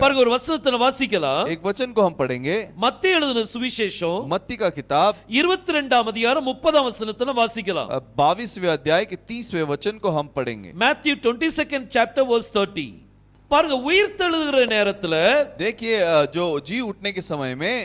பாருங்க ஒரு வசனத்தை வாசிக்கலாம். एक वचन को हम पढ़ेंगे மத்தேயு எழுதின சுவிசேஷம் मत्ती का किताब 22ஆம் அதிகாரம் 30ஆம் வசனத்தை வாசிக்கலாம். 22वें अध्याय के 30वें वचन को हम पढ़ेंगे. Matthew 22nd chapter verse 30. பாருங்க உயிர்த்தெழுகிற நேரத்துல देखिए जो जी उठने के समय में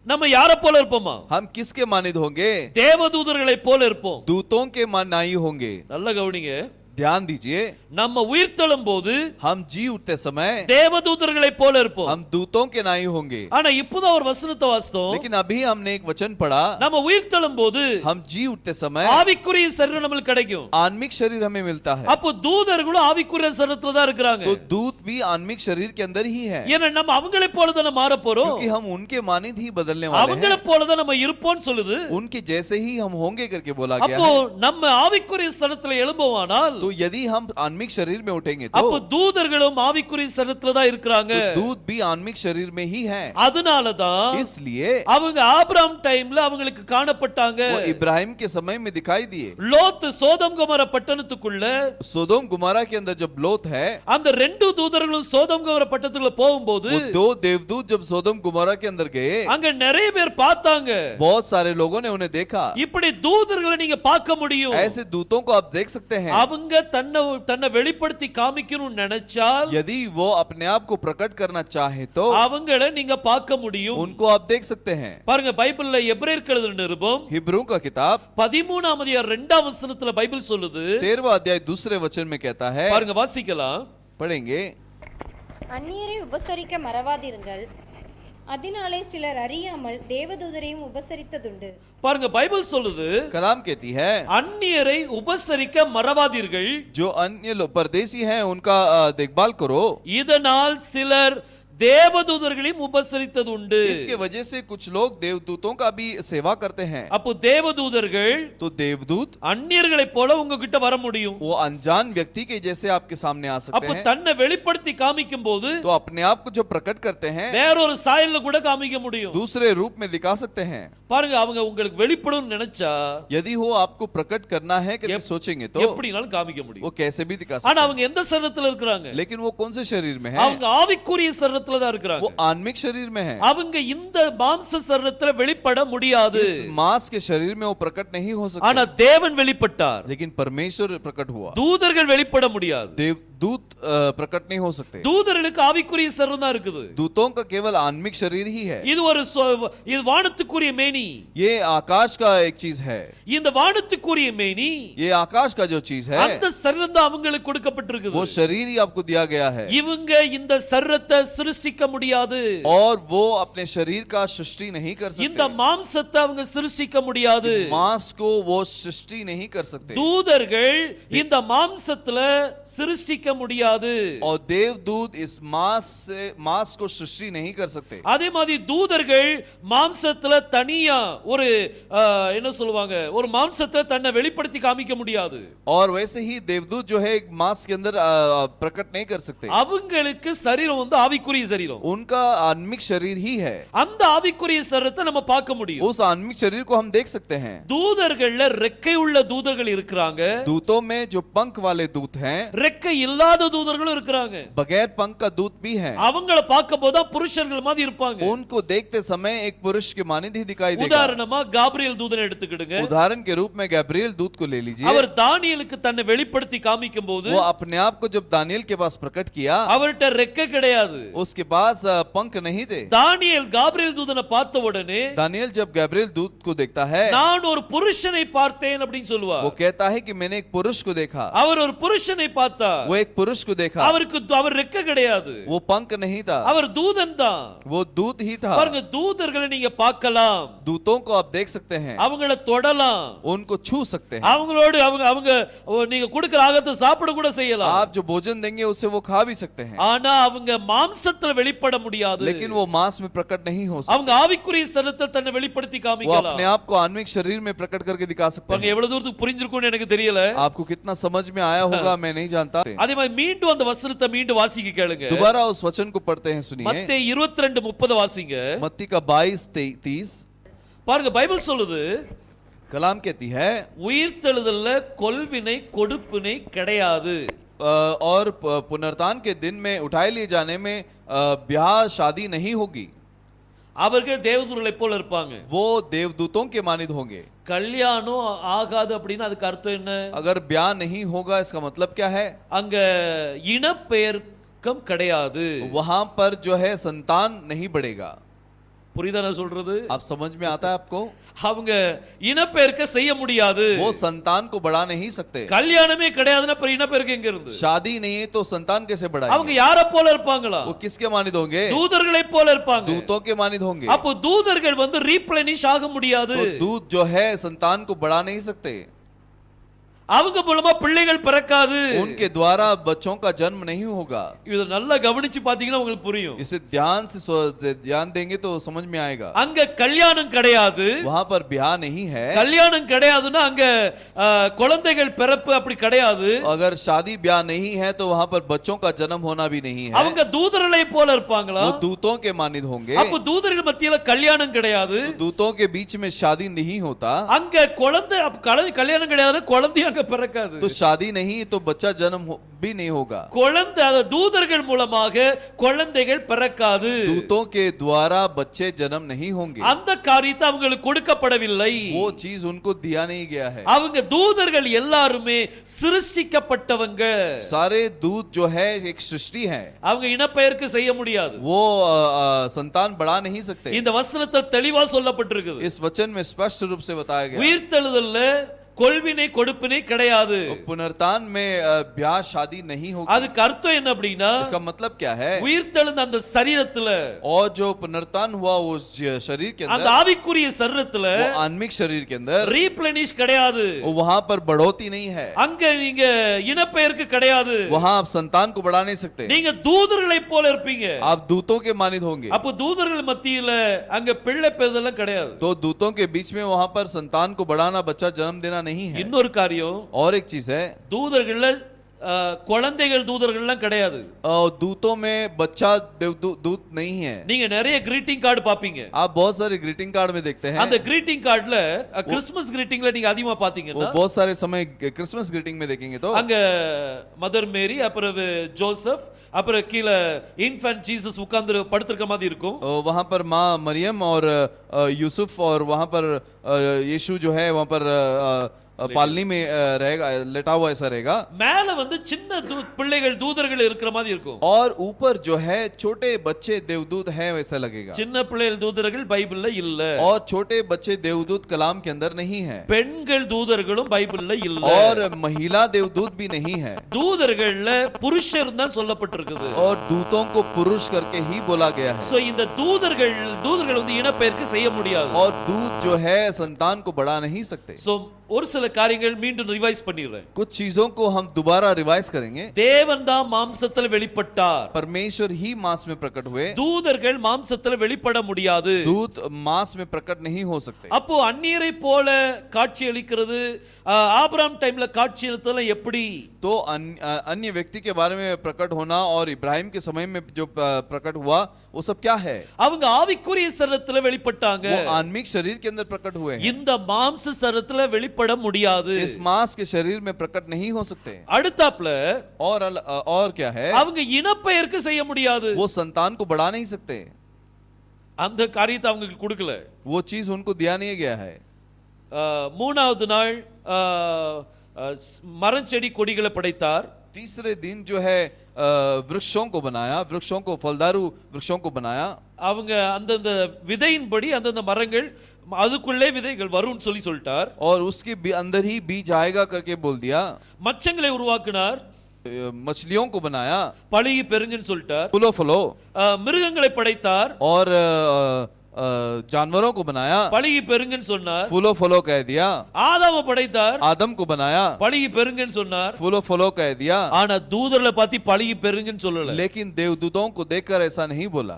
நம்ம யார போல இருப்போமா? हम किसके मानित होंगे? தேவதூதர்களை போல இருப்போம். दूतों के मानाई होंगे. நல்ல கவனிங்க, ध्यान दीजिए. நம்ம உயிர்த்தெழும் போது हम जी उठते समय தேவதூதர்களை போல இருப்போம். हम दूतों के नाई होंगे. ஆனா இப்போதான் ஒரு வசனத்தை வாசித்தோம். लेकिन अभी हमने एक वचन पढ़ा. நம்ம உயிர்த்தெழும் போது हम जी उठते समय ஆவிக்குரிய சரீரம் நமக்கு கிடைக்கும். आत्मिक शरीर हमें मिलता है. அப்போ தூதர்களும் ஆவிக்குரிய சரீரத்துல தான் இருக்காங்க. तो दूत भी आत्मिक शरीर के अंदर ही है. ஏன்னா நம்ம அவங்களை போல தான் மாற போறோம். क्योंकि हम उनके मानित ही बदलने वाले हैं. அவங்களை போல தான் நம்ம இருப்போம்னு சொல்லுது. उनके जैसे ही हम होंगे करके बोला गया அப்போ है. நம்ம ஆவிக்குரிய சரீரத்துல எழும்புவானால் तो यदि हम आत्मिक शरीर में उठेंगे तो அப்போ தூதர்களும் ஆவிக்குரிய சரீரத்துல தான் இருக்காங்க. तो दूत भी आत्मिक शरीर में ही है. அதனால தான் इसलिए அவங்க ஆபிரகாம் டைம்ல அவங்களுக்கு காணப்பட்டாங்க. वो इब्राहिम के समय में दिखाई दिए. லோத் சோதோம் கொமோரா பட்டணத்துக்குள்ள सोदोम गुमोरा के अंदर जब लोत है, அந்த ரெண்டு தூதர்களும் சோதோம் கொமோரா பட்டணத்துக்குள்ள போகும்போது वो दो देवदूत जब सोदोम गुमोरा के अंदर गए, அங்க நிறைய பேர் பார்த்தாங்க. बहुत सारे लोगों ने उन्हें देखा. இப்படி தூதர்களை நீங்க பார்க்க முடியும். ऐसे दूतों को आप देख सकते हैं. அவங்க தன்னை வெளிப்படுத்தி காமிக்கணும்னு நினைச்சால் यदि वो अपने आप को प्रकट करना चाहे तो அவங்களை நீங்க பார்க்க முடியும். उनको आप देख सकते हैं. பாருங்க பைபிள்ல எபிரேயருக்கு எழுதின நிருபம் हिब्रू का किताब 13ஆம் அதிகாரம் 2ஆம் வசனத்துல பைபிள் சொல்லுது. 13वां अध्याय दूसरे वचन में कहता है, பாருங்க வாசிக்கலாம். पढ़ेंगे. அந்நியரை உபசரிக்க மறவாதிருங்கள், அதனாலே சிலர் அறியாமல் தேவதூதரையும் உபசரித்ததுண்டு. பாருங்க பைபிள் சொல்லுது, कलाम कहती है அந்நியரை உபசரிக்க மறவாதீர்கள், जो अन्य परदेसी हैं उनका देखभाल करो. இதனால் சிலர் தேவதூதர்களையும் உபசரித்தது உண்டு. इसके वजह से कुछ लोग देवदूतों का भी सेवा करते हैं. அப்போ தேவதூதர்கள் तो देवदूत அந்நியர்களை போல உங்ககிட்ட வர முடியும். वो अनजान व्यक्ति के जैसे आपके सामने आ सकते அப்போ हैं. தன்னை வெளிப்படுத்தி காமிக்கும் போது तो अपने आप को जो प्रकट करते हैं வேறொரு சாயல்ல கூட காமிக்க முடியும். दूसरे रूप में दिखा सकते हैं. பாருங்க அவங்க உங்களுக்கு வெளிப்படும் நினைச்சா यदि वो आपको प्रकट करना है कि सोचेंगे तो எப்படினாலும் காமிக்க முடியும். वो कैसे भी दिखा सकते ஆனா हैं. அவங்க எந்த சரீரத்துல இருக்காங்க? लेकिन वो कौन से शरीर में है? அவங்க ஆவிக்குரிய சரீரத்துல தான் இருக்காங்க. वो आत्मिक शरीर में है. அவங்க இந்த மாம்ச சரீரத்துல வெளிப்பட முடியாது. इस मांस के शरीर में वो प्रकट नहीं हो सकते. ஆனா தேவன் வெளிப்பட்டார். लेकिन परमेश्वर प्रकट हुआ. தூதர்கள் வெளிப்பட முடியாது. देवदूत प्रकट नहीं हो सकते. தூதர்களுக்கு ஆவிக்குரிய சரீரம் தான் இருக்குது. दूतों का केवल आत्मिक शरीर ही है. இது வானத்துக்குரிய மேனி. ये आकाश का एक चीज है. இந்த வானத்துக்குரிய மேனி, ये आकाश का जो चीज है அந்த சரீரம் தான் அவங்களுக்கு கொடுக்கப்பட்டிருக்குது. वो शरीर ही आपको दिया गया है. இவங்க இந்த சரீரத்தை சிருஷ்டிக்க முடியாது. और वो अपने शरीर का सृष्टि नहीं कर सकते. இந்த மாம்சத்தை அவங்க சிருஷ்டிக்க முடியாது. मांस को वो सृष्टि नहीं कर सकते. தூதர்கள் இந்த மாம்சத்துல சிருஷ்டிக்க முடியாது. और देवदूत इस मांस को सृष्टि नहीं कर सकते. அதே மாதிரி தூதர்கள் மாம்சத்துல தனியா ஒரு என்ன சொல்லுவாங்க, ஒரு மாம்சத்தை தன்னை வெளிப்படுத்தி காமிக்க முடியாது. और वैसे ही देवदूत जो है एक मांस के अंदर प्रकट नहीं कर सकते. அவங்களுக்கு சரீரம் வந்து ஆவிக்குரிய சரீரம். उनका आत्मिक शरीर ही है. அந்த ஆவிக்குரிய சரீரத்தை நம்ம பார்க்க முடியும். उस आत्मिक शरीर को हम देख सकते हैं. தூதர்கள்ல ரெக்கை உள்ள தூதர்கள் இருக்காங்க. दूतों में जो पंख वाले दूत हैं, ரெக்கை இல்லாத தூதர்களும் இருக்காங்க. बगैर पंख का दूत भी है. அவங்கள பார்க்கும்போது புருஷர்கள் மாதிரி இருப்பாங்க. उनको देखते समय एक पुरुष के मानित ही दिखाई देगा. உதாரணமா காபிரியேல் தூதனை எடுத்துக்கிடுங்க. उदाहरण के रूप में गैब्रिएल दूत को ले लीजिए. அவர் தானியேலுக்கு தன்னை வெளிப்படுத்தி காமிக்கும்போது वो अपने आप को जब दानियेल के पास प्रकट किया, அவர்ட்ட ரெக்கை கிடையாது. उसके पास पंख नहीं थे. தானியேல் காபிரியேல் தூதனை பார்த்த உடனே दानियेल जब गैब्रिएल दूत को देखता है, நான் ஒரு புருஷனை பார்த்தேன் அப்படினு சொல்லுவார். वो कहता है कि मैंने एक पुरुष को देखा. அவர் ஒரு புருஷனை பார்த்தார். वो एक पुरुष को देखा. அவர் ரெக்கை கிடையாது. वो पंख नहीं था. அவர் தூதன் தான். वो दूत ही था. பாருங்க தூதர்களை நீங்க பார்க்கலாம். दूतों को आप देख सकते हैं. அவங்கள தொடலாம். उनको छू सकते हैं. அவங்களோடு அவங்க நீங்க கொடுக்கிற ஆகாரத்தை சாப்பிட கூட செய்யலாம். आप जो भोजन देंगे उससे वो खा भी सकते हैं. ஆனா அவங்க மாம்சத்துல வெளிப்பட முடியாது. लेकिन वो मांस में प्रकट नहीं हो सकते. அவங்க ஆவிக்குரிய சரீரத்தை தன்னை வெளிப்படுத்தி वो காமிக்கலாம். अपने आप को आत्मिक शरीर में प्रकट करके दिखा सकते பாருங்க हैं. எவ்வளவு தூரத்துக்கு புரிஞ்சிருக்கும்னு எனக்கு தெரியல. आपको कितना समझ में आया होगा मैं नहीं जानता. அதே மாதிரி மீண்டும் அந்த வசனத்தை மீண்டும் வாசிக்க கேளுங்க. दोबारा उस वचन को पढ़ते हैं, सुनिए. மத்தேயு 22:30 வாசிங்க. मत्ती का 22:30 பாருங்க பைபிள் சொல்லுது, कलाम कहती है உயிர்த்தெழுதல்ல கொல்வினை கொடுப்பினை கிடையாது. और पुनरुत्थान के दिन में उठाए लिए जाने में ब्याह शादी नहीं होगी। அவர்கள் தேவதூதர்களைப் போல இருப்பாங்க. वो देवदूतों के मानित होंगे। கல்யாணம் ஆகாது அப்படின்னா அதுக்கு அர்த்தம் என்ன? अगर ब्याह नहीं होगा इसका मतलब क्या है? அங்க இனப்பெயர்க்கம் கிடையாது. वहां पर जो है संतान नहीं बढ़ेगा। புரியுதா நான் சொல்றது? आप समझ में आता है आपको? அவங்க இனப்பெயர்க்க செய்ய முடியாது. वो संतान को बढ़ा नहीं सकते। கல்யாணமே கிடையாதுன்னா அப்புறம் இனப்பெயர்க்க எங்க இருந்து? शादी नहीं है तो संतान कैसे बढ़ाएंगे? அவங்க யாரை போல இருப்பாங்களா? वो किसके मानित होंगे? தூதர்களைப் போல இருப்பாங்க. दूतों के मानित होंगे। அப்போ தூதர்கள் வந்து ரீப்ளெனிஷ் ஆக முடியாது. तो दूत जो है संतान को बढ़ा नहीं सकते। அவங்க மூலமா பிள்ளைகள் பிறக்காது. उनके द्वारा बच्चों का जन्म नहीं होगा। இத நல்லா கவனிச்சு பாத்தீங்கன்னா உங்களுக்கு புரியும். इसे ध्यान से ध्यान देंगे तो समझ में आएगा। அங்க கல்யாணம் கிடையாது. वहां पर ब्याह नहीं है। கல்யாணம் கிடையாதுன்னா அங்க குழந்தைகள் பிறப்பு அப்படி கிடையாது. अगर शादी ब्याह नहीं है तो वहां पर बच्चों का जन्म होना भी नहीं है। அவங்க தூதர்களைப் போல இருப்பாங்களா? वो दूतों के मानित होंगे। அப்ப தூதர்கள் மத்தியில கல்யாணம் கிடையாது. दूतों के बीच में शादी नहीं होता। அங்க குழந்தை கல்யாணம் கிடையாதுன்னா குழந்தை பிறக்காது। तो शादी नहीं तो बच्चा जन्म भी नहीं होगा। குழந்தை தூதர்கள் மூலமாக குழந்தைகள் பிறக்காது। दूतों के द्वारा बच्चे जन्म नहीं होंगे। அந்த காரியத்தை அவங்களுக்கு கொடுக்கப்படவில்லை। वो चीज उनको दिया नहीं गया है। அவங்க தூதர்கள் எல்லாருமே சிருஷ்டிக்கப்பட்டவங்க। सारे दूत जो है एक सृष्टि है। அவங்க இனப்பெயர்க்கு செய்ய முடியாது। वो संतान बढ़ा नहीं सकते। இந்த வசனத்தில் தெளிவா சொல்லப்பட்டிருக்குது। इस वचन में स्पष्ट रूप से बताया गया। உயிர்த்தெழுதல்ல கொள்வினை கொடுப்பினை கிடையாது। पुनरुत्थान में ब्याह शादी नहीं होगी। அதுக்கு அர்த்தம் என்ன அப்படின்னா इसका मतलब क्या है? உயிர்த்தெழுந்த அந்த சரீரத்துல और जो पुनरुत्थान हुआ उस शरीर के அந்த अंदर, ஆவிக்குரிய சரீரத்துல वो आत्मिक शरीर के अंदर ரீப்ளெனிஷ் கிடையாது। वहां पर बढ़ोतरी नहीं है। அங்க நீங்க இனப்பெயர்க்கு கிடையாது। वहां आप संतान को बढ़ा नहीं सकते। நீங்க தூதர்களைப் போல இருப்பீங்க। आप दूतों के मानित होंगे। அப்ப தூதர்கள் மத்தியில அங்க பிள்ளை பெறுதல் கிடையாது। तो दूतों के बीच में वहां पर संतान को बढ़ाना, बच्चा जन्म देना नहीं है। இன்னொரு காரியம், और एक चीज है, தூதர்கள்ல குழந்தைகள் தூதர்கள்லாம் கிடையாது। दूतों में बच्चा दूत नहीं है। நீங்க நிறைய greeting கார்டு பாப்பீங்க। आप बहुत सारे ग्रीटिंग कार्ड में देखते हैं। அந்த greeting கார்டுல கிறிஸ்மஸ் greetingல நீங்க அதிகமா பாத்தீங்கன்னா बहुत सारे समय क्रिसमस ग्रीटिंग में देखेंगे तो அங்க மதர் மேரி, அப்புறம் ஜோசப், அப்புறம் கீழ இன்ஃபன்ட் ஜீசஸ் உட்கார்ந்து படுத்திருக்க மாதிரி இருக்கும்। वहां पर माँ मरियम और यूसुफ और वहां पर यीशु जो है वहां पर पालनी में रहेगा, लेटा हुआ ऐसा रहेगा। மேல வந்து சின்ன பிள்ளைகள் தூதர்கள் இருக்கிற மாதிரி இருக்கும்। और ऊपर जो है छोटे बच्चे देवदूत हैं वैसा लगेगा। சின்ன பிள்ளைகள் தூதர்கள் பைபிள்ல இல்ல। और छोटे बच्चे देवदूत कलाम के अंदर नहीं है। பெண்கள் தூதர்களும் பைபிள்ல இல்ல। और महिला देवदूत भी नहीं है। தூதர்கள்ல புருஷர் தான் சொல்லப்பட்டிருக்குது। और दूतों को पुरुष करके ही बोला गया है। சோ இந்த தூதர்கள் வந்து இனப்பெயர்க்கு செய்ய முடியாது। और दूत जो है संतान को बढ़ा नहीं सकते। சோ ஒரு சில காரியங்கள் மீண்டும் ரிவைஸ் பண்ணிடுறேன்। कुछ चीजों को हम दोबारा रिवाइज करेंगे। தேவன் தான் மாம்சத்தில் வெளிப்பட்டார்। परमेश्वर ही मांस में प्रकट हुए। தூதர்கள் மாம்சத்தில் வெளிப்பட முடியாது। दूत मांस में प्रकट नहीं हो सकते। அப்போ அந்நியரை போல காட்சி அளிக்கிறது, ஆபிரகாம் டைம்ல காட்சி அளித்தல எப்படி? तो अन्य व्यक्ति के बारे में प्रकट होना और इब्राहिम के समय में जो प्रकट हुआ वो सब क्या है? அவங்க ஆவிக்குரிய சரீரத்துல வெளிப்பட்டாங்க। वो आत्मिक शरीर के अंदर प्रकट हुए हैं। இந்த மாம்ச சரீரத்துல வெளிப்பட முடியாது। इस मांस के शरीर में प्रकट नहीं हो सकते। அடுத்தாப்ல और क्या है? அவங்க இனப்பெயர்க்கு செய்ய முடியாது। वो संतान को बढ़ा नहीं सकते। அந்த காரியத்தை அவங்களுக்கு கொடுக்கல। वो चीज उनको दिया नहीं गया है। மூணாவது நாள் மரம் செடி கொடிகளை படைத்தார்। तीसरे दिन जो है वृक्षों को बनाया, वृक्षों को, फलदारू वृक्षों को बनाया। அவங்க அந்தந்த விதையின்படி அந்தந்த மரங்கள் அதுக்குள்ளே விதைகள் வரும்னு சொல்லிட்டார்। और उसके अंदर ही बीज आएगा करके बोल दिया। மச்சங்களை உருவாக்கினார், मछलियों को बनाया, பழுகி பெருங்கன்னு சொல்லிட்டார்। फूलो फलो, மிருகங்களை படைத்தார், और जानवरों को बनाया, பழுகி பெருங்கன்னு சொன்னார்। फूलो फलो कह दिया। ஆதாமை படைத்தார், आदम को बनाया, பழுகி பெருங்கன்னு சொன்னார்। फूलो फलो कह दिया। ஆனா தூதர்களை பார்த்து பழுகி பெருங்கன்னு சொல்லல। लेकिन देवदूतों को देखकर ऐसा नहीं बोला।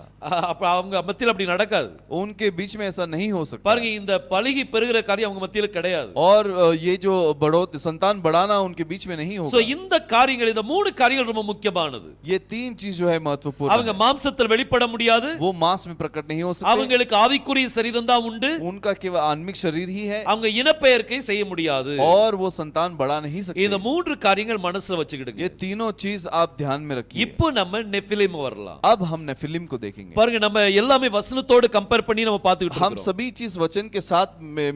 அப்ப அவங்க மத்தியில அப்படி நடக்காது। उनके बीच में ऐसा नहीं हो सकता। பாருங்க, இந்த பழுகி பெருகிற காரியம் அவங்க மத்தியில கிடையாது। और ये जो संतान बढ़ाना उनके बीच में नहीं होगा। சோ இந்த காரியங்கள், இந்த மூணு காரியங்கள் ரொம்ப முக்கியமானது। ये तीन चीज जो है महत्वपूर्ण அவங்க है। மாம்சத்தில் வெளிப்பட முடியாது, वो मांस में प्रकट नहीं हो सकते। அவங்களுக்கு அவங்களுக்கு ஆவிக்குரிய சரீரம் தான் உண்டு, उनका केवल आत्मिक शरीर ही है அவங்க இனப்பெயர்க்கை செய்ய முடியாது. और वो संतान बढ़ा नहीं सकते। இந்த மூன்று காரியங்கள் மனசுல வச்சுக்கிடுங்க. ये तीनों चीज आप ध्यान में रखिए। இப்போ நம்ம நெஃபிலிம் வரலாம். अब हम नेफिलिम को देखेंगे। பாருங்க, நம்ம எல்லாமே வசனத்தோடு கம்பேர் பண்ணி நம்ம பார்த்துக்கிட்டு हम இருக்கோம். सभी चीज वचन के साथ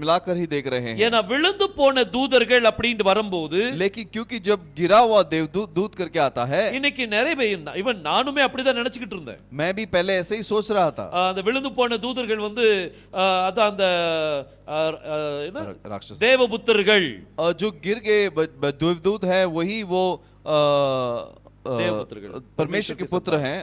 मिलाकर ही देख रहे हैं। ஏன்னா விழுந்து போன தூதர்கள் அப்படினு வரும்போது, लेकिन क्योंकि जब गिरा हुआ देवदूत दूत करके आता है, இன்னைக்கு நிறைய பேர், இவன் நானுமே அப்படிதான் நினைச்சிட்டு இருந்தேன். मैं भी पहले ऐसे ही सोच रहा था। அந்த விழுந்து போன தூதர்கள் வந்து அதான் அந்த राक्षस தேவபுத்திரர்கள், जो गिर गए देवदूत है वही वो देवपुत्र परमेश्वर के पुत्र हैं।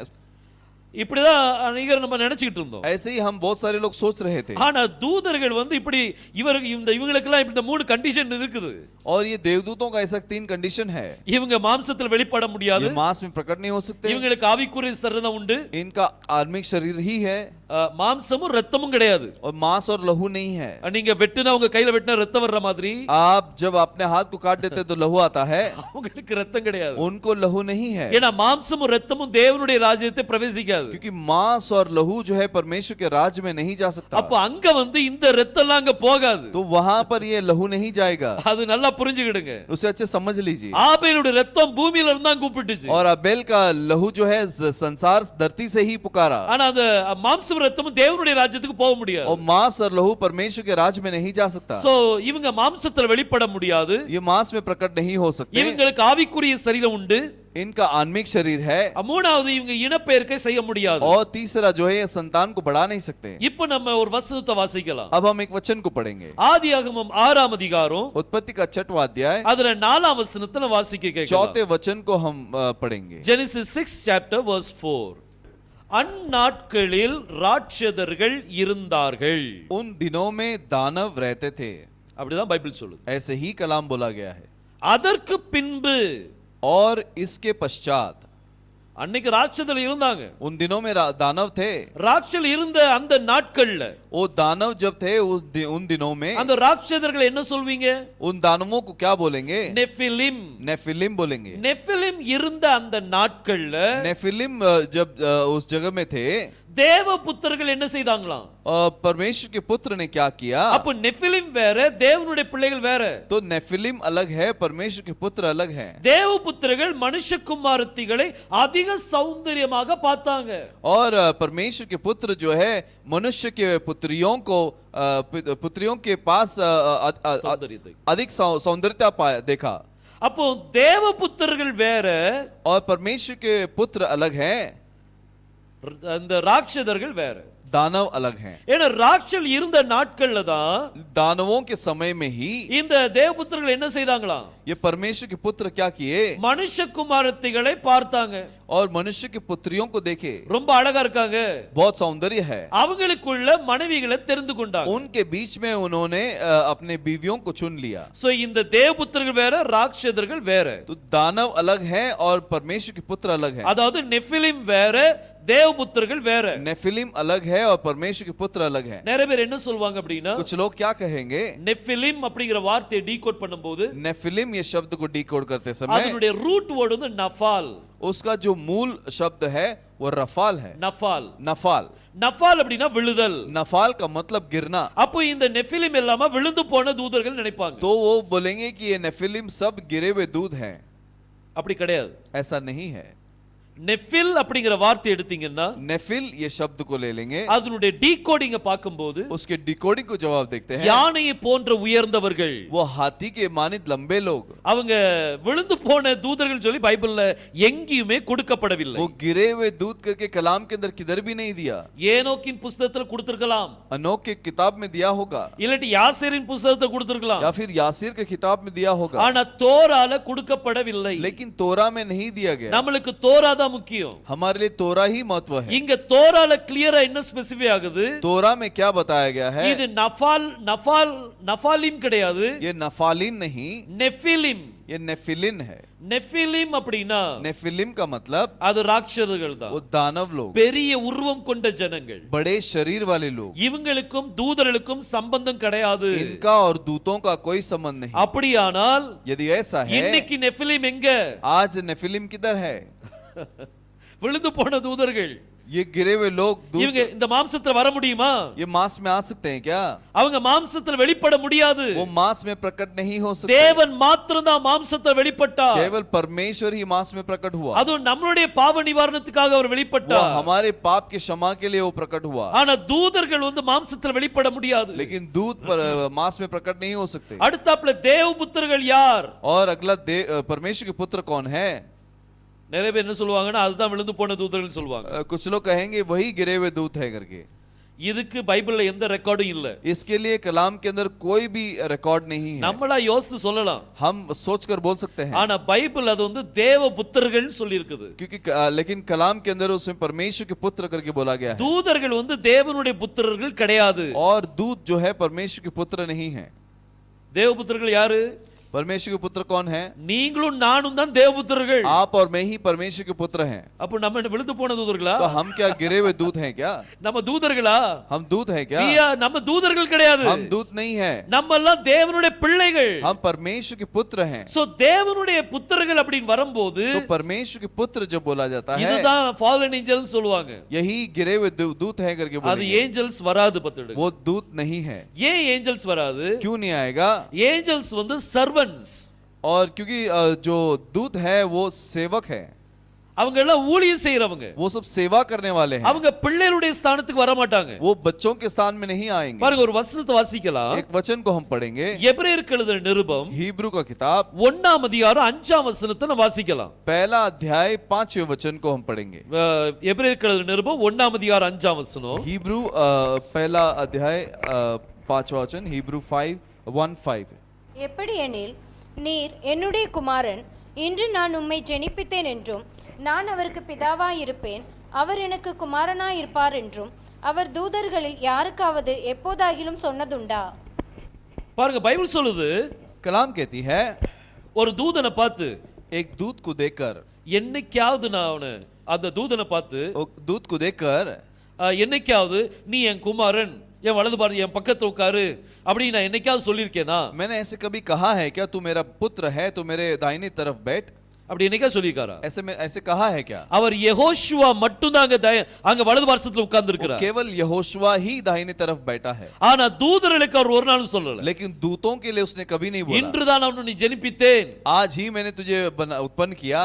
இப்படிதான் அநேகர் நம்ம நினைச்சிட்டு இருந்தோம். ऐसे ही हम बहुत सारे लोग सोच रहे थे। ஆனா தூதர்கள் வந்து இப்படி இவங்களுக்கெல்லாம் இப்படி இந்த மூணு கண்டிஷன் இருக்குது. और ये देवदूतों का ऐसा 3 कंडीशन है। இவங்க மாம்சத்தில் வெளிப்பட முடியாது, ये मांस में प्रकट नहीं हो सकते, இவங்களுக்கு ஆவிக்குரிய சரீரம் உண்டு, इनका आत्मिक शरीर ही है, மாம்சமும் ரத்தமும் கிடையாது, और मांस और लहू नहीं है। நீங்க வெட்டுனா உங்க கையில வெட்டினா ரத்தம் வர்ற மாதிரி आप जब अपने हाथ को काट देते तो लहू आता है, அவங்களுக்கு ரத்தம் கிடையாது, उनको लहू नहीं है। ஏன்னா மாம்சமும் ரத்தமும் தேவனுடைய ராஜ்யத்தை பிரவேசிக்காது. क्योंकि मांस और लहू जो है परमेश्वर के राज्य में नहीं जा सकता। அப்ப அங்க வந்து இந்த ரத்தம்லாம் அங்க போகாது, तो वहां पर ये लहू नहीं जाएगा। அது நல்லா புரிஞ்சுக்கிடுங்க. उसे अच्छे समझ लीजिए। ஆபேலுடைய ரத்தம் பூமியில இருந்தா கூப்பிட்டுச்சு, और अबेल का लहू जो है संसार धरती से ही पुकारा, ஆனா அந்த மாம்சம் ரத்தமும் தேவனுடைய ராஜ்யத்துக்கு போக முடியாது. और मांस और लहू परमेश्वर के राज्य में नहीं जा सकता। சோ இவங்க மாம்சத்துல வெளிப்பட முடியாது, ये मांस में प्रकट नहीं हो सकते। இவங்களுக்கு ஆவிக்குரிய சரீரம் உண்டு, इनका आत्मिक शरीर है। மூணாவது இவங்க இனப்பெயர்க்கை செய்ய முடியாது, और तीसरा जो है ये संतान को बढ़ा नहीं सकते। இப்போ நம்ம ஒரு வசனத்தை வாசிக்கலாம். अब हम एक वचन को पढ़ेंगे। ஆதியாகமம் 6ஆம் அதிகாரம் उत्पत्ति का 6वां अध्याय அதுல 4ஆம் वचனத்துல வாசிக்க கேட்கலாம். 4थे वचन को हम पढ़ेंगे। Genesis 6 chapter verse 4. அந்நாட்களில் ராட்சதர்கள் இருந்தார்கள். उन दिनों में दानव रहते थे, அப்படிதான் பைபிள் சொல்லுது. ऐसे ही कलाम बोला गया है। அதற்கு பின்பு, और इसके पश्चात, அன்னைக்கு ராட்சதர்கள் இருந்தாங்க, उन दिनों में दानव थे। ராட்சல் இருந்த அந்த நாட்கள்ல वो दानव जब थे उन दिनों में, அந்த ராட்சதர்கள் என்ன சொல்வீங்க? उन दानवों को क्या बोलेंगे? நெஃபிலிம். नेफिलिम बोलेंगे। நெஃபிலிம் இருந்த அந்த நாட்கள்ல नेफिलिम जब उस जगह में थे, தேவபுத்திரர்கள் என்ன செய்தாங்களாம்? परमेश्वर के पुत्र ने क्या किया? அப்ப நெஃபிலிம் வேற, தேவனுடைய பிள்ளைகள் வேற. तो नेफिलिम अलग है, परमेश्वर के पुत्र अलग हैं। தேவபுத்திரர்கள் மனுஷகுமாரத்திகளை அதிக சௌந்தரியமாக பார்த்தாங்க, और परमेश्वर के पुत्र जो है मनुष्य के पुत्रियों के पास சௌந்தரியத்தை. अधिक सौंदर्यता देखा। அப்போ தேவபுத்திரர்கள் வேற, और परमेश्वर के पुत्र अलग हैं, அந்த ராட்சதர்கள் வேற, दानव अलग हैं। ஏன்னா ராட்சல் இருந்த நாட்கள்ல தான் दानवों के समय में ही இந்த தேவபுத்திரர்கள் என்ன செய்தாங்களாம்? ये परमेश्वर के पुत्र क्या किए? மனுஷகுமாரத்திகளை பார்த்தாங்க, और मनुष्य की पुत्रियों को देखे, ரொம்ப அழகா இருக்காங்க, बहुत सौंदर्य है। அவங்களுக்குள்ள மனைவிகளை தெரிந்து கொண்டாங்க. उनके बीच में उन्होंने अपने बीवियों को चुन लिया। சோ இந்த தேவபுத்திரர்கள் வேற, ராட்சதர்கள் வேற. तो दानव अलग है और परमेश्वर के पुत्र अलग है। அதாவது நெஃபிலிம் வேற, தேவபுத்திரர்கள் வேற. नेफिलिम अलग है और परमेश्वर के पुत्र अलग है। நிறைய பேர் என்ன சொல்வாங்க அப்படின்னா, कुछ लोग क्या कहेंगे? நெஃபிலிம் அப்படிங்கிற வார்த்தையை டீகோட் பண்ணும்போது नेफिलिम ये शब्द को डिकोड करते समय அதனுடைய ரூட் வேர்ட் வந்து நஃபால். उसका जो मूल शब्द है वो रफाल है। நஃபால். नफाल, நஃபால் அப்படின்னா விழுதல். नफाल का मतलब गिरना। அப்போ இந்த நெஃபிலிம் எல்லாமே விழுந்து போன தூதர்கள் நினைப்பாங்க. तो वो बोलेंगे कि ये नेफिलिम सब गिरे हुए दूध हैं। அப்படி கிடையாது. ऐसा नहीं है। நெஃபில் அப்படிங்கிற வார்த்தை எடுத்தீங்கன்னா, नेफिल ये शब्द को ले लेंगे, அதனுடைய டீகோடிங்க பார்க்கும்போது उसके डिकोडिंग को जवाब देखते हैं, யானையை போன்ற உயர்ந்தவர்கள், वो हाथी के मानित लंबे लोग, அவங்க விழுந்து போன தூதர்கள் சொல்லி பைபிள்ல எங்கேயுமே கொடுக்கப்படவில்லை. वो गिरे हुए दूध करके कलाम के अंदर किधर भी नहीं दिया। ஏனோக்கின் புத்தகத்துல கொடுத்திருக்கலாம், अनोख के किताब में दिया होगा, இல்லாட்டி யாசேரின் புத்தகத்தை கொடுத்திருக்கலாம், या फिर यासीर के किताब में दिया होगा, ஆனா தோரால கொடுக்கப்படவில்லை. लेकिन तोरा में नहीं दिया गया। நம்மளுக்கு தோரா தான் முக்கியம். हमारे लिए तोरा ही महत्व है। இங்க தோரால கிளியரா என்ன ஸ்பெசிஃபை ஆகுது? तोरा में क्या बताया गया है? இது நஃபாலிம் கிடையாது, ये नफालिन नहीं, நெஃபிலிம். ये नेफिलिन है। நெஃபிலிம் அப்படின்னா नेफिलिम का मतलब அது ராட்சதர்கள் தான், वो दानव लोग, பெரிய உருவம் கொண்ட ஜனங்கள். बड़े शरीर वाले लोग। இவங்களுக்கும் தூதர்களுக்கும் சம்பந்தம் கிடையாது. इनका और दूतों का कोई संबंध नहीं। அப்படியானால் यदि ऐसा है, இன்னைக்கு நெஃபிலிம் எங்க? आज नेफिलिम किधर है? விழுந்து போன தூதர்கள். ये गिरे हुए लोग இவங்க இந்த மாம்சத்துல வர முடியுமா? ये मांस में आ सकते हैं क्या? அவங்க மாம்சத்துல வெளிப்பட முடியாது. वो मांस में प्रकट नहीं हो सकते. தேவன் மாத்திரம் தான் மாம்சத்துல வெளிப்பட்டார். केवल परमेश्वर ही मांस में प्रकट हुआ. அது நம்மளுடைய பாவ நிவாரணத்துக்காக அவர் வெளிப்பட்டார். वो हमारे पाप के क्षमा के लिए वो प्रकट हुआ. ஆனா தூதர்கள் மாம்சத்துல வெளிப்பட முடியாது. लेकिन दूत मांस में प्रकट नहीं हो सकते. அடுத்தாப்புல தேவபுத்திரர்கள் யார்? और अगला परमेश्वर के पुत्र कौन है? நிறைய பேர் என்ன சொல்லுவாங்கன்னா அதுதான் விழுந்து போன தூதர்கள் சொல்லுவாங்க. कुछ लोग कहेंगे वही गिरे हुए दूत है करके. இதுக்கு பைபிள்ல எந்த ரெக்கார்டும் இல்ல. इसके लिए कलाम के अंदर कोई भी रिकॉर्ड नहीं है. நம்மளா யோசித்து சொல்லலாம். हम सोचकर बोल सकते हैं. ஆனா பைபிள் அது தேவபுத்திரர்கள் சொல்லி இருக்குது. क्योंकि लेकिन कलाम के अंदर उसमें परमेश्वर के पुत्र करके बोला गया है. தூதர்கள் தேவனுடைய புத்திரர்கள் கிடையாது. और दूत जो है परमेश्वर के पुत्र नहीं है. தேவபுத்திரர்கள் யாரு? परमेश्वर के पुत्र कौन है? நீங்களும் நானும் தான் தேவபுத்திரர்கள். आप और मैं ही परमेश्वर के पुत्र हैं. அப்ப நம்ம விழுந்து போன தூதர்களா? तो हम क्या गिरे हुए दूत हैं क्या? நம்ம தூதர்களா? हम दूत हैं क्या? நம்ம தூதர்கள் கிடையாது. हम दूत नहीं है. நம்ம எல்லாம் தேவனுடைய பிள்ளைகள். हम परमेश्वर के पुत्र हैं. சோ தேவனுடைய புத்திரர்கள் அப்படிን வரும்போது तो परमेश्वर के पुत्र जो बोला जाता है இதுதான் fallen angels சொல்லுவாங்க. यही गिरे हुए दूत हैं करके அது बोलेंगे. ஏஞ்சல்ஸ் வராது பத்துடு. वो दूत नहीं है. ஏன் ஏஞ்சல்ஸ் வராது? क्यों नहीं आएगा? Angels servants. और क्योंकि जो दूत है वो सेवक है. அவங்க எல்லாம் ஊழியம் செய்றவங்க. वो सब सेवा करने वाले हैं. அவங்க பிள்ளைகளுடைய ஸ்தானத்துக்கு வர மாட்டாங்க. वो बच्चों के स्थान में नहीं आएंगे. பாருங்க ஒரு வசனத்தை வாசிக்கலாம். एक वचन को हम पढ़ेंगे. எபிரேயருக்கு எழுதின நிருபம் हिब्रू का किताब 1ஆம் அதிகாரம் 5ஆம் வசனத்தை நம்ம வாசிக்கலாம். पहला अध्याय 5वें वचन को हम पढ़ेंगे. எபிரேயருக்கு எழுதின நிருபம் 1ஆம் அதிகாரம் 5ஆம் வசனம். हिब्रू पहला अध्याय 5वां वचन हिब्रू 5:1-5. எப்படி எனில் நீர் என்னுடைய குமாரன், இன்று நான் உம்மை ஜெனிப்பித்தேன் என்றும் நான் அவருக்கு பிதாவாயிருப்பேன், அவர் எனக்கு குமாரனாயிருப்பார் என்றும் அவர் தூதர்களில் யாருக்காவது எப்போதாகிலும் சொன்னதுண்டா? பாருங்க பைபிள் சொல்லுது, कलाम कहती है ஒரு தூதனை பார்த்து, एक दूत को देखकर, என்னைக்காவது நான் அவனை அந்த தூதனை பார்த்து दूत को देखकर என்னைக்காவது நீ என் குமாரன், என் வலது பாரு என் பக்கத்துல உட்காரு அப்படி நான் என்னைக்காவது சொல்லியிருக்கேனா? मैंने ऐसे कभी कहा है क्या तू मेरा पुत्र है तो मेरे दाहिनी तरफ बैठ? அப்படி என்னைக்காவது சொல்லியிருக்காரா? ऐसे कहा है क्या? அவர் யெகோஷுவா மட்டும் தான் அங்க வலது பார்சத்துல உட்கார்ந்து இருக்கிறார். केवल यहोशुआ ही दाहिनी तरफ बैठा है. ஆனா தூதர்களுக்கு அவர் ஒரு நாளும் சொல்லல. लेकिन दूतों के लिए उसने कभी नहीं बोला இன்று தான் நான் உன்னை ஜெனிப்பித்தேன், आज ही मैंने तुझे उत्पन्न किया,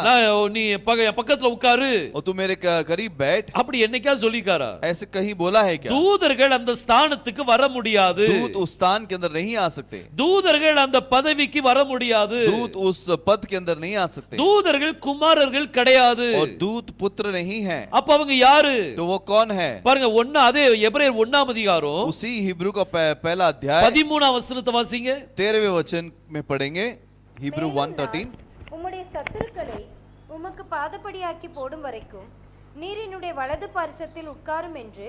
நீ என் பக்கத்துல உட்காரு और तू मेरे करीब बैठ. அப்படி என்னைக்காவது சொல்லியிருக்காரா? ऐसे कहीं बोला है क्या? தூதர்கள் அந்த ஸ்தானத்துக்கு வர முடியாது. दूत उस स्थान के अंदर नहीं आ सकते. தூதர்கள் அந்த பதவிக்கு வர முடியாது. दूत उस पद के अंदर नहीं आ सकते. தூதர்கள் குமாரர்கள் கிடையாது. और दूत पुत्र नहीं है. அப்ப அவங்க யாரு? तो वो कौन है? பாருங்க அதே எபிரேயர் 1ஆம் அதிகாரம் उसी हिब्रू का पहला अध्याय 13ஆம் வசனத்தை வாசிங்க. 13वें वचन में पढ़ेंगे. हिब्रू 1:13. உம்முடைய சத்துருக்களை உமக்கு பாதப்படியாக்கி போடும் வரைக்கும் நீர் என்னுடைய வலது பார்சத்தில் உட்காரும் என்று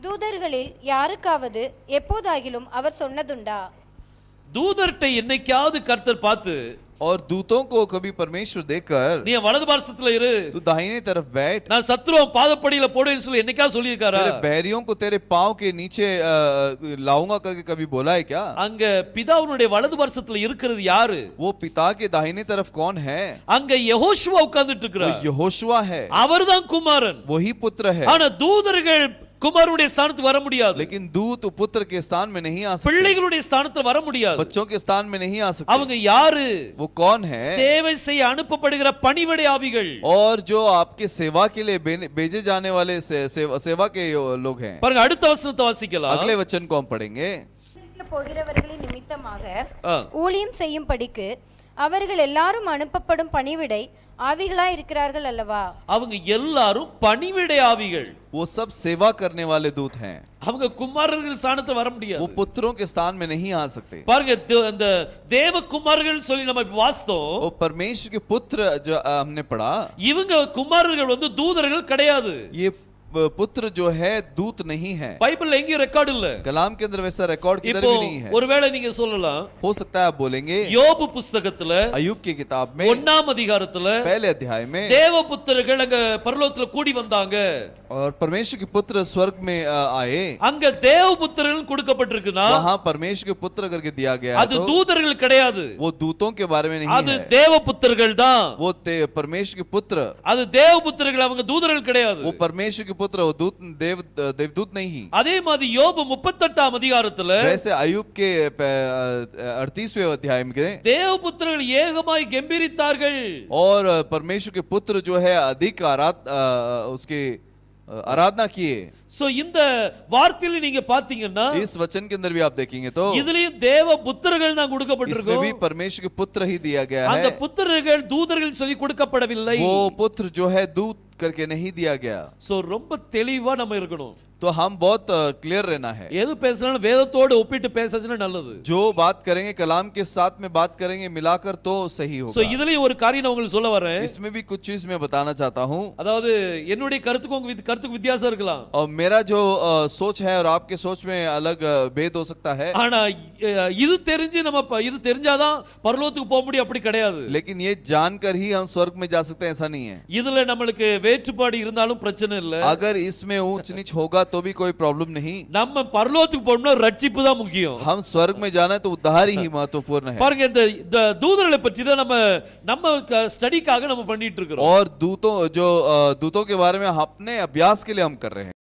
தூதர்களில் யாருக்காவது எப்போதாகிலும் அவர் சொன்னதுண்டா? தூதர்ட்ட என்னைக்காவது கர்த்தர் பார்த்து, और दूतों को कभी परमेश्वर देखकर நீ வலது பார்சத்துல இரு, तू दाहिनी तरफ बैठ, நான் சத்ருவ பாதப்படியில போடுன்னு சொல்லி என்னைக்காவது சொல்லியிருக்காரா? तेरे बैरियों को तेरे पांव के नीचे लाऊंगा करके कभी बोला है क्या? அங்க பிதாவுடைய வலது பார்சத்துல இருக்கிறது யாரு? वो पिता के दाहिनी तरफ कौन है? அங்க யெகோஷுவா உட்கார்ந்துட்டு वो இருக்கிறார். यहोशुआ है, அவர்தான் குமாரன். वही पुत्र है. ஆனா தூதர்கள் குமாரனுடைய ஸ்தானத்துக்கு வர முடியாது. लेकिन दूत पुत्र के स्थान में नहीं आ सकते. பிள்ளைகளுடைய ஸ்தானத்துல வர முடியாது. बच्चों के स्थान में नहीं आ सकते. அவங்க யாரு? वो कौन है? சேவை செய்ய அனுப்பப்படுகிற பணிவிடை ஆவிகள். और जो आपके सेवा के लिए भेजे जाने वाले सेवा के लोग हैं. பாருங்க அடுத்த வசனத்தை வாசிக்கலாம். अगले वचन को हम पढ़ेंगे. போகிறவர்களின் நிமித்தமாக ஊழியம் செய்யும்படிக்கு அவர்கள் எல்லாரும் அனுப்பப்படும் பணிவிடை ஆவிகளாய் இருக்கிறார்கள் அல்லவா? அவங்க எல்லாரும் பணிவிடை ஆவிகள். वो सब सेवा करने वाले दूत हैं. அவங்க குமாரர்கள் ஸ்தானத்துல வர முடியாது. वो पुत्रों के स्थान में नहीं आ सकते. பாருங்க அந்த தேவ குமாரர்கள் சொல்லி நம்ம வாசித்தோம். वो परमेश्वर के पुत्र जो हमने पढ़ा, இவங்க குமாரர்கள் தூதர்கள் கிடையாது. ये पुत्र जो है दूत नहीं है. பைபிள்ல எங்கேயும் ரெக்கார்ட் இல்ல. कलाम के अंदर वैसा रिकॉर्ड किधर भी नहीं है. ஒருவேளை நீங்க சொல்லலாம், हो सकता है आप बोलेंगे யோபு புத்தகத்துல अय्यूब की किताब में 1ஆம் அதிகாரத்துல पहले अध्याय में தேவபுத்திரர்கள் அங்க பரலோகத்துல கூடி வந்தாங்க. और परमेश्वर के पुत्र स्वर्ग में आए. அங்க தேவபுத்திரர்கள் கொடுக்கப்பட்டிருக்குனா वहां परमेश्वर के पुत्र करके दिया गया है. அது தூதர்கள் கிடையாது. वो दूतों के बारे में नहीं அது है. தேவபுத்திரர்கள் தான். वो परमेश्वर के पुत्र, அது தேவபுத்திரர்கள், அவங்க தூதர்கள் கிடையாது. वो परमेश्वर के पुत्र वो देवदूत नहीं। அதே மாதிரி யோபு 38ஆம் அதிகாரத்துல वैसे अय्यूब के 38वें अध्याय में தேவபுத்திரர்கள் ஏகமாய் கெம்பீரித்தார்கள் और परमेश्वर के पुत्र जो है अधिक उसके आराधना किए। சோ இந்த வார்த்தையில நீங்க பாத்தீங்கன்னா इस वचन के अंदर भी आप देखेंगे तो இதுலயும் தேவ புத்திரர்கள் தான் इसमें கொடுக்கப்பட்டிருக்கும்। भी परमेश्वर के पुत्र ही दिया गया அந்த है। புத்திரர்கள் தூதர்கள் சொல்லி கொடுக்கப்படவில்லை। वो पुत्र जो है दूत करके नहीं दिया गया। சோ ரொம்ப தெளிவா நம்ம இருக்கணும்। तो हम बहुत क्लियर रहना है। எது பேசினாலும் வேதத்தோடு ஒப்பிட்டு பேசினா நல்லது। जो बात करेंगे कलाम के साथ में बात करेंगे मिलाकर तो सही होगा। சோ இதுலயும் ஒரு காரியம் நான் உங்களுக்கு சொல்ல வரேன்। इसमें भी कुछ चीज मैं बताना चाहता हूँ। அதாவது என்னுடைய கருத்துக்கும் உங்க கருத்துக்கும் வித்தியாசம் இருக்கலாம்। और मेरा जो सोच है और आपके सोच में अलग भेद हो सकता है। ஆனா இது தெரிஞ்சு நம்ம இது தெரிஞ்சாதான் பரலோகத்துக்கு போக முடியும் அப்படி கிடையாது। लेकिन ये जानकर ही हम स्वर्ग में जा सकते हैं ऐसा नहीं है। இதுல நம்மளுக்கு வேற்றுப்பாடு இருந்தாலும் பிரச்சனை இல்ல। अगर इसमें ऊंच नीच होगा तो भी कोई प्रॉब्लम नहीं। நம்ம பரலோகத்துக்கு போகணும்னா ரட்சிப்பு தான் முக்கியம்। हम स्वर्ग में जाना है तो उद्धार ही महत्वपूर्ण है। பாருங்க இந்த தூதர்களை பற்றி தான் நம்ம ஸ்டடிக்காக நம்ம பண்ணிட்டு இருக்கோம்। और दूतों के बारे में अपने अभ्यास के लिए हम कर रहे हैं।